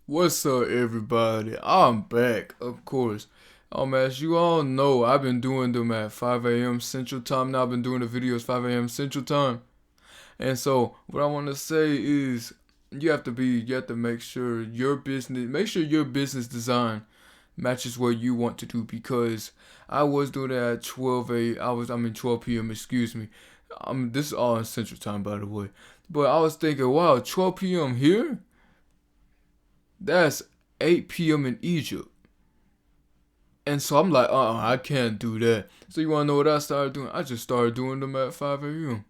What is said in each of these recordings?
What's up, everybody? I'm back, of course. As you all know, I've been doing them at 5 a.m. Central Time. Now I've been doing the videos 5 a.m. Central Time. And so, what I want to say is, you have to make sure your business design matches what you want to do. Because I was doing it at 12 p.m. Excuse me. This is all in Central Time, by the way. But I was thinking, wow, 12 p.m. here. That's 8 p.m. in Egypt. And so I'm like, I can't do that. So you wanna know what I started doing? I just started doing them at 5 a.m.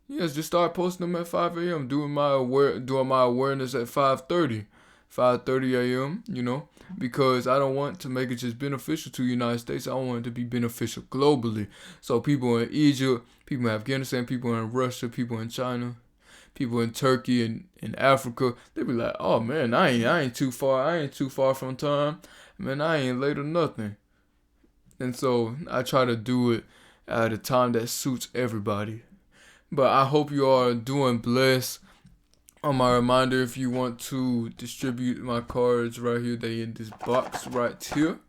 Yes, just start posting them at 5 a.m. Doing my awareness at 5:30 a.m. Because I don't want to make it just beneficial to the United States. I want it to be beneficial globally. So people in Egypt, people in Afghanistan, people in Russia, people in China, people in Turkey and in Africa, they be like, oh man, I ain't too far. I ain't too far from time. Man, I ain't late or nothing. And so I try to do it at a time that suits everybody. But I hope you are doing blessed. On my reminder, if you want to distribute my cards right here, they in this box right here.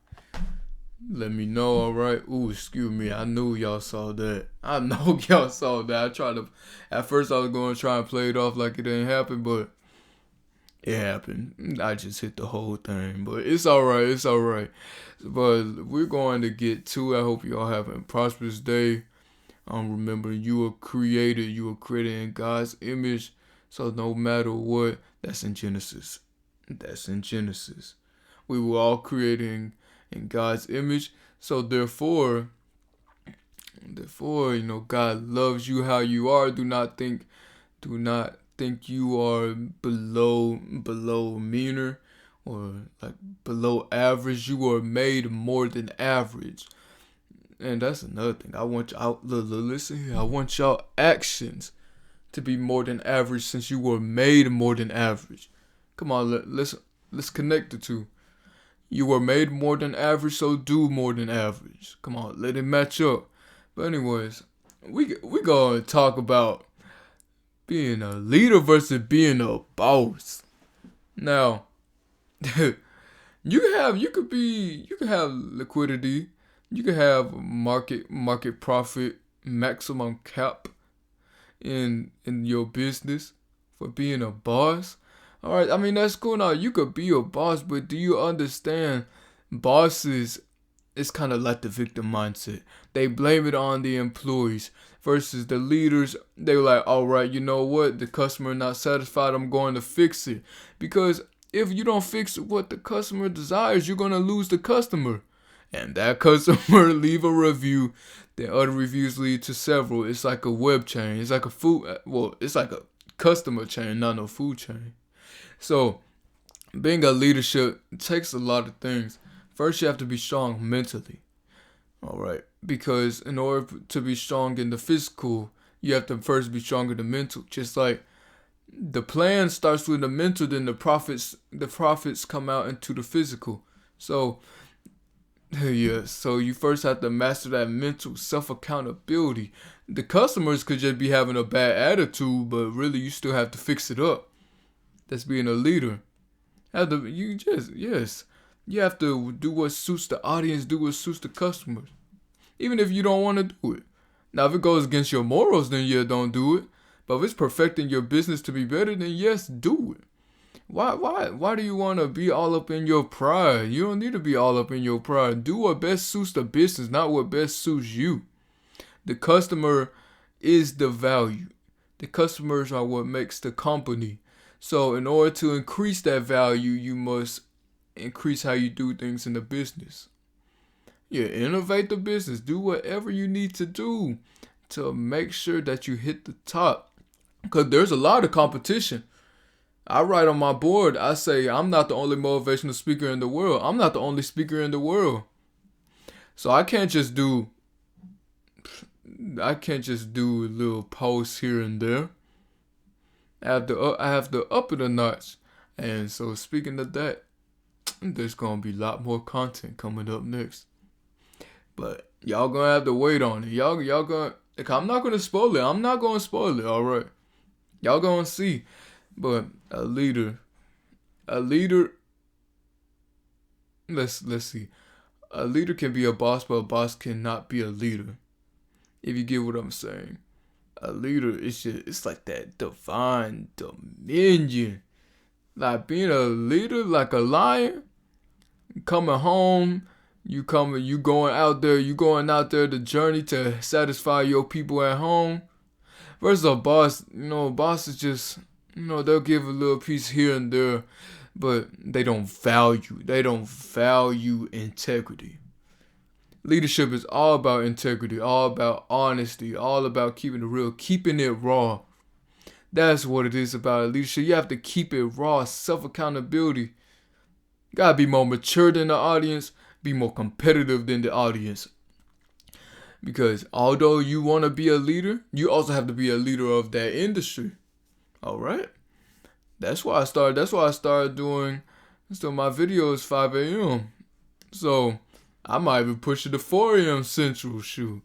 Let me know, alright? Ooh, excuse me. I knew y'all saw that. I know y'all saw that. At first I was going to try and play it off like it didn't happen, but it happened. I just hit the whole thing, but it's alright. It's alright. But we're going to get to it. I hope y'all having a prosperous day. Remember, you were created in God's image. So no matter what, that's in Genesis. That's in Genesis. We were all created in God's image. So therefore, God loves you how you are. Do not think you are below meaner or like below average. You are made more than average. And that's another thing. Listen here. I want y'all actions to be more than average since you were made more than average. Come on, let's connect the two. You were made more than average, so do more than average. Come on, let it match up. But anyways, we gonna talk about being a leader versus being a boss. Now, you can have liquidity, you can have market profit maximum cap in your business for being a boss. All right, I mean that's cool. Now you could be a boss, but do you understand? Bosses, it's kind of like the victim mindset. They blame it on the employees versus the leaders. They're like, all right, you know what? The customer not satisfied. I'm going to fix it. Because if you don't fix what the customer desires, you're gonna lose the customer. And that customer leave a review. The other reviews lead to several. It's like a web chain. It's like it's like a customer chain, not no food chain. So, being a leadership takes a lot of things. First, you have to be strong mentally. All right. Because in order to be strong in the physical, you have to first be strong in the mental. Just like the plan starts with the mental, then the profits come out into the physical. So, yeah, so you first have to master that mental self-accountability. The customers could just be having a bad attitude, but really you still have to fix it up. That's being a leader. You have to do what suits the audience, do what suits the customers. Even if you don't want to do it. Now, if it goes against your morals, then yeah, don't do it. But if it's perfecting your business to be better, then yes, do it. Why do you want to be all up in your pride? You don't need to be all up in your pride. Do what best suits the business, not what best suits you. The customer is the value. The customers are what makes the company. So in order to increase that value, you must increase how you do things in the business. Yeah, innovate the business. Do whatever you need to do to make sure that you hit the top. Because there's a lot of competition. I write on my board, I say, I'm not the only motivational speaker in the world. I'm not the only speaker in the world. So I can't just do little posts here and there. I have to up it a notch. And so speaking of that, there's going to be a lot more content coming up next. But y'all going to have to wait on it. Y'all going to, I'm not going to spoil it. I'm not going to spoil it, all right? Y'all going to see. But a leader A leader, let's see. A leader can be a boss, but a boss cannot be a leader. If you get what I'm saying. A leader is just, it's like that divine dominion. Like being a leader, like a lion, coming home, you going out there, the journey to satisfy your people at home. Versus a boss, a boss is just, they'll give a little piece here and there, but they don't value integrity. Leadership is all about integrity, all about honesty, all about keeping it real, keeping it raw. That's what it is about leadership. You have to keep it raw, self-accountability. Gotta be more mature than the audience, be more competitive than the audience. Because although you want to be a leader, you also have to be a leader of that industry. All right? That's why I started doing my videos 5 a.m. So I might even push it to 4 a.m. Central. Shoot,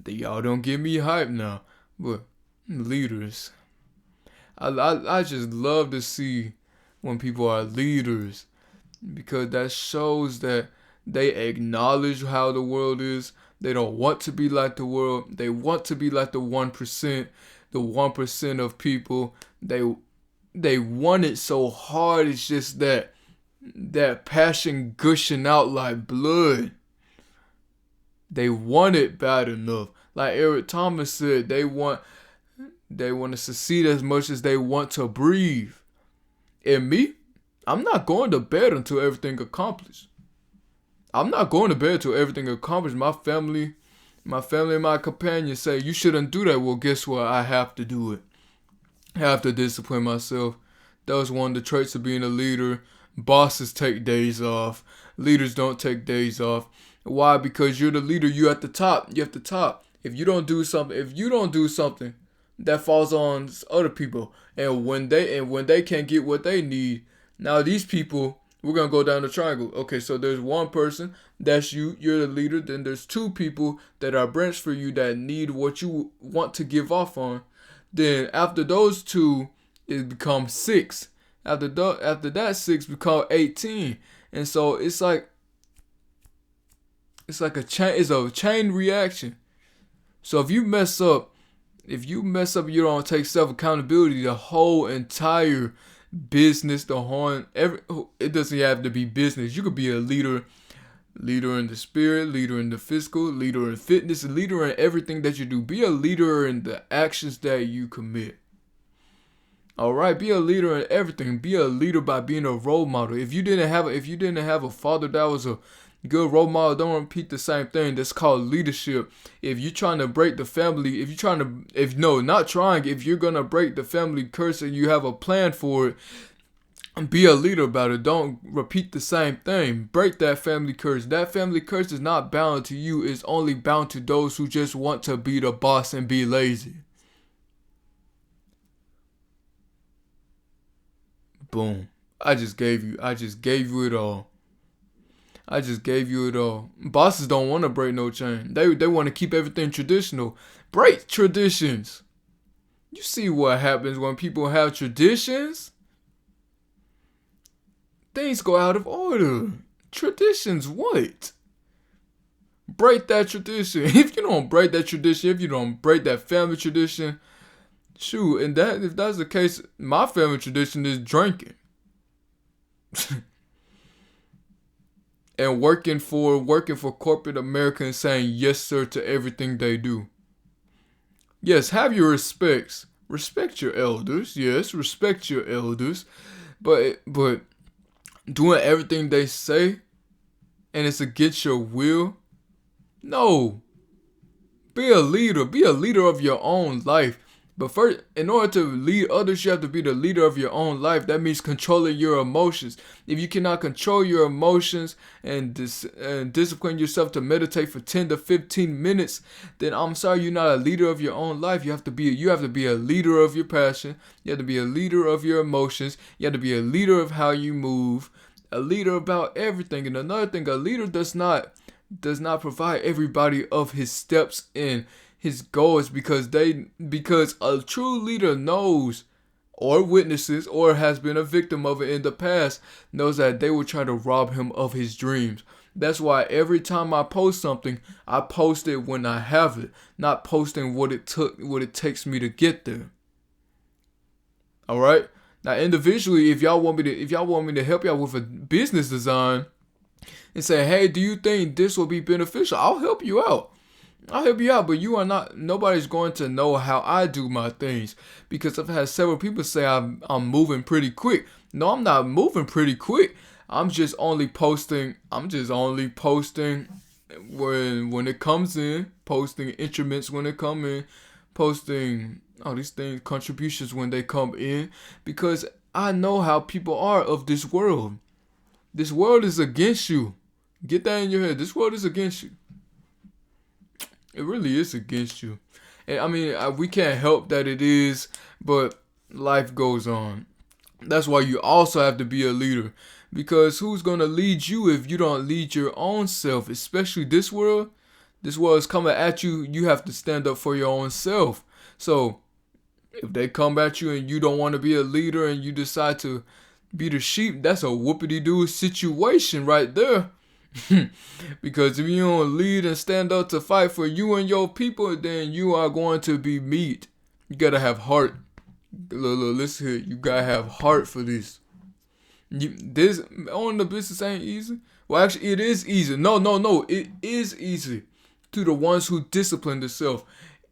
y'all don't get me hyped now. But leaders, I just love to see when people are leaders, because that shows that they acknowledge how the world is. They don't want to be like the world. They want to be like the 1%, the 1% of people. They want it so hard. It's just that passion gushing out like blood. They want it bad enough. Like Eric Thomas said, they want to succeed as much as they want to breathe. And me, I'm not going to bed until everything accomplished. I'm not going to bed until everything accomplished. My family and my companions say, you shouldn't do that. Well, guess what? I have to do it. I have to discipline myself. That was one of the traits of being a leader. Bosses take days off. Leaders don't take days off. Why? Because you're the leader. You're at the top. You're at the top. If you don't do something, that falls on other people. And when they can't get what they need, now these people, we're going to go down the triangle. Okay, so there's one person, that's you, you're the leader. Then there's two people that are branched for you that need what you want to give off on. Then after those two, it becomes 6. After that 6 become 18. And so it's like a chain reaction. So if you mess up, you don't take self-accountability, the whole entire business, it doesn't have to be business. You could be a leader in the spirit, leader in the physical, leader in fitness, leader in everything that you do. Be a leader in the actions that you commit. All right, be a leader in everything. Be a leader by being a role model. If you didn't have a father that was a good role model, don't repeat the same thing. That's called leadership. If you're trying to break the family, if you're gonna break the family curse and you have a plan for it, be a leader about it. Don't repeat the same thing. Break that family curse. That family curse is not bound to you. It's only bound to those who just want to be the boss and be lazy. Boom. I just gave you it all. Bosses don't want to break no chain. They want to keep everything traditional. Break traditions. You see what happens when people have traditions? Things go out of order. Traditions what? Break that tradition. If you don't break that tradition, if you don't break that family tradition, shoot, and if that's the case, my family tradition is drinking. And working for corporate America and saying yes sir to everything they do. Yes, have your respects. Respect your elders. Yes, respect your elders. But doing everything they say and it's against your will? No. Be a leader. Be a leader of your own life. But first, in order to lead others, you have to be the leader of your own life. That means controlling your emotions. If you cannot control your emotions and discipline yourself to meditate for 10 to 15 minutes, then I'm sorry, you're not a leader of your own life. You have to be a leader of your passion. You have to be a leader of your emotions. You have to be a leader of how you move. A leader about everything. And another thing, a leader does not provide everybody of his steps in his goals, because a true leader knows or witnesses or has been a victim of it in the past knows that they will try to rob him of his dreams. That's why every time I post something, I post it when I have it, not posting what it takes me to get there. All right? Now individually, if y'all want me to help y'all with a business design and say, "Hey, do you think this will be beneficial?" I'll help you out. But nobody's going to know how I do my things, because I've had several people say I'm moving pretty quick. No, I'm not moving pretty quick. I'm just only posting when it comes in, posting increments when it come in, posting all these things, contributions when they come in, because I know how people are of this world. This world is against you. Get that in your head. This world is against you. It really is against you. And I mean, we can't help that it is, but life goes on. That's why you also have to be a leader. Because who's going to lead you if you don't lead your own self? Especially this world. This world is coming at you. You have to stand up for your own self. So, if they come at you and you don't want to be a leader and you decide to be the sheep, that's a whoopity-doo situation right there. Because if you don't lead and stand up to fight for you and your people, then you are going to be meat. You gotta have heart. Look, listen here. You gotta have heart for this. This owning the business ain't easy. Well, actually, it is easy. No. It is easy to the ones who discipline themselves.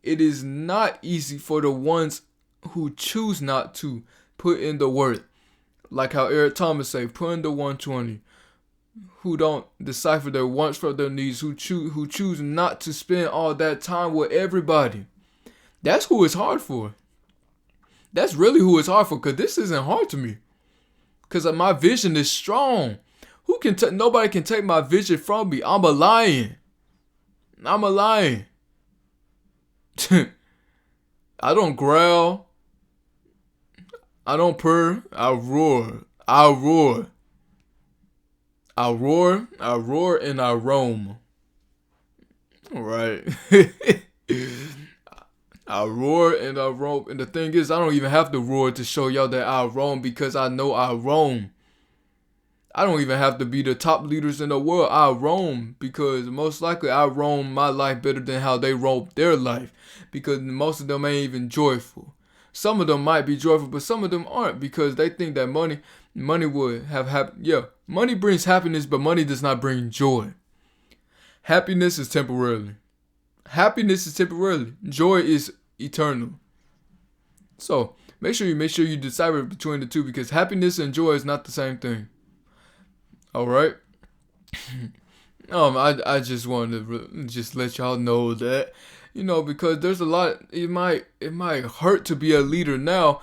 It is not easy for the ones who choose not to put in the work. Like how Eric Thomas say, put in the 120. Who don't decipher their wants from their needs, who choose not to spend all that time with everybody. That's who it's hard for. That's really who it's hard for, because this isn't hard to me. Because my vision is strong. Nobody can take my vision from me. I'm a lion. I don't growl. I don't purr. I roar. I roar and I roam. Alright. I roar and I roam. And the thing is, I don't even have to roar to show y'all that I roam, because I know I roam. I don't even have to be the top leaders in the world. I roam, because most likely I roam my life better than how they roam their life. Because most of them ain't even joyful. Some of them might be joyful, but some of them aren't, because they think that money would have happened. Yeah, money brings happiness, but money does not bring joy. Happiness is temporary. Joy is eternal. So make sure you decipher between the two, because happiness and joy is not the same thing. All right. I just wanted to just let y'all know that, because there's a lot. It might hurt to be a leader now.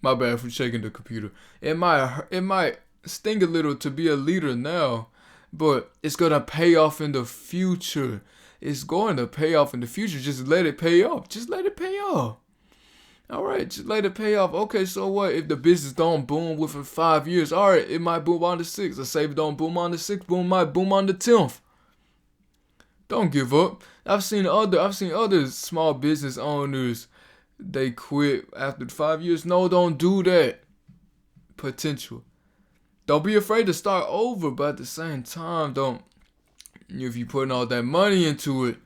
My bad for shaking the computer. It might sting a little to be a leader now, but it's gonna pay off in the future. Just let it pay off. All right, just let it pay off. Okay, so what if the business don't boom within 5 years? All right, it might boom on the 6th. Let's say if it don't boom on the 6th, might boom on the 10th. Don't give up. I've seen other small business owners, they quit after 5 years. No, don't do that. Potential. Don't be afraid to start over, but at the same time, if you putting all that money into it,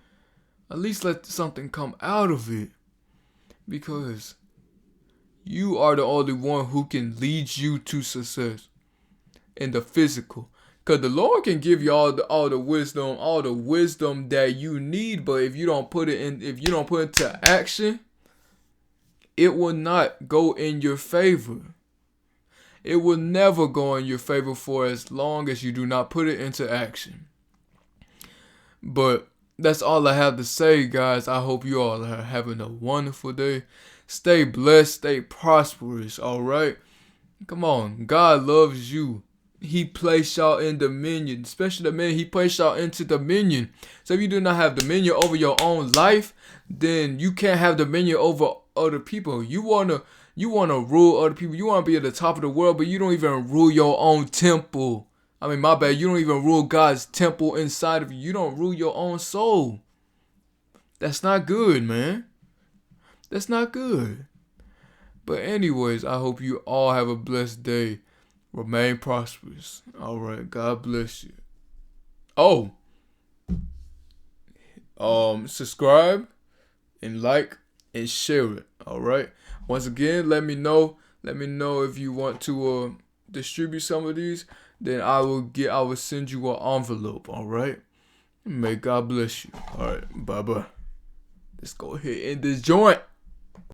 at least let something come out of it. Because you are the only one who can lead you to success in the physical. Because the Lord can give you all the wisdom that you need, but if you don't put it into action, it will not go in your favor. It will never go in your favor for as long as you do not put it into action. But that's all I have to say, guys. I hope you all are having a wonderful day. Stay blessed, stay prosperous, alright? Come on, God loves you. He placed y'all in dominion, especially the men. He placed y'all into dominion. So if you do not have dominion over your own life, then you can't have dominion over other people. You wanna rule other people. You wanna be at the top of the world, but you don't even rule your own temple. I mean, my bad. You don't even rule God's temple inside of you. You don't rule your own soul. That's not good, man. That's not good. But anyways, I hope you all have a blessed day. Remain prosperous. All right. God bless you. Oh, subscribe and like and share it. All right. Once again, let me know. Let me know if you want to distribute some of these. Then I will send you an envelope. All right. May God bless you. All right. Bye bye. Let's go ahead and end this joint.